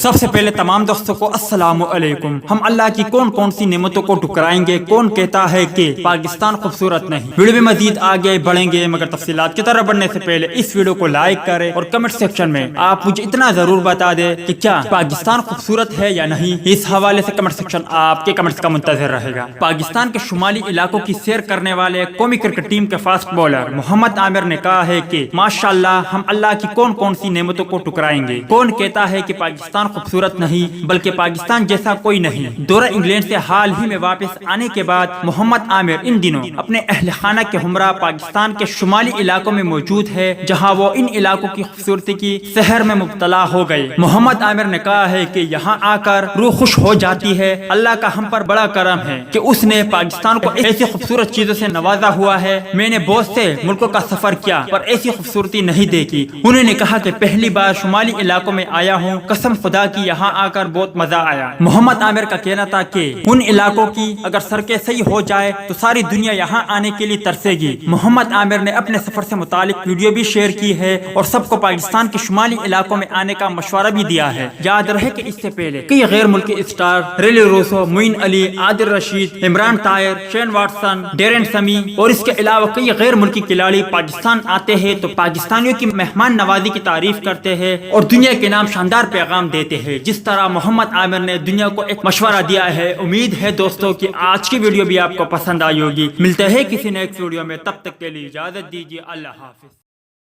سب سے پہلے تمام دوستوں کو السلام علیکم۔ ہم اللہ کی کون کون سی نعمتوں کو ٹکرائیں گے؟ کون کہتا ہے کہ پاکستان خوبصورت نہیں؟ ویڈیو میں مزید آگے بڑھیں گے، مگر تفصیلات کی طرف بڑھنے سے پہلے اس ویڈیو کو لائک کریں اور کمنٹ سیکشن میں آپ مجھے اتنا ضرور بتا دیں کہ کیا پاکستان خوبصورت ہے یا نہیں۔ اس حوالے سے کمنٹ سیکشن آپ کے کمنٹس کا منتظر رہے گا۔ پاکستان کے شمالی علاقوں کی سیر کرنے والے قومی کرکٹ ٹیم کے فاسٹ بولر محمد عامر نے کہا ہے کہ ماشاءاللہ ہم اللہ کی کون کون سی نعمتوں کو ٹکرائیں گے۔ کون کہتا ہے کہ پاکستان خوبصورت نہیں بلکہ پاکستان جیسا کوئی نہیں۔ دورہ انگلینڈ سے حال ہی میں واپس آنے کے بعد محمد عامر ان دنوں اپنے اہل خانہ کے ہمراہ پاکستان کے شمالی علاقوں میں موجود ہے، جہاں وہ ان علاقوں کی خوبصورتی کی سحر میں مبتلا ہو گئے۔ محمد عامر نے کہا ہے کہ یہاں آ کر روح خوش ہو جاتی ہے۔ اللہ کا ہم پر بڑا کرم ہے کہ اس نے پاکستان کو ایسی خوبصورت چیزوں سے نوازا ہوا ہے۔ میں نے بہت سے ملکوں کا سفر کیا پر ایسی خوبصورتی نہیں دیکھی۔ انہوں نے کہا کہ پہلی بار شمالی علاقوں میں آیا ہوں، قسم خدا کی یہاں آ کر بہت مزہ آیا۔ محمد عامر کا کہنا تھا کہ ان علاقوں کی اگر سڑکیں صحیح ہو جائے تو ساری دنیا یہاں آنے کے لیے ترسے گی۔ محمد عامر نے اپنے سفر سے متعلق ویڈیو بھی شیئر کی ہے اور سب کو پاکستان کے شمالی علاقوں میں آنے کا مشورہ بھی دیا ہے۔ یاد رہے کہ اس سے پہلے کئی غیر ملکی star Rilee Rossouw, Moeen Ali, Adil Rashid, Imran Tahir, Shane Watson, Darren سمی اور اس کے علاوہ کئی غیر ملکی کھلاڑی پاکستان آتے ہیں تو پاکستانیوں کی مہمان نوازی کی تعریف کرتے ہیں اور دنیا کے نام شاندار پیغام دیتے ہیں، جس طرح محمد عامر نے دنیا کو ایک مشورہ دیا ہے۔ امید ہے دوستوں کہ آج کی ویڈیو بھی آپ کو پسند آئی ہوگی۔ ملتے ہیں کسی نیکسٹ ویڈیو میں، تب تک کے لیے اجازت دیجیے۔ اللہ حافظ۔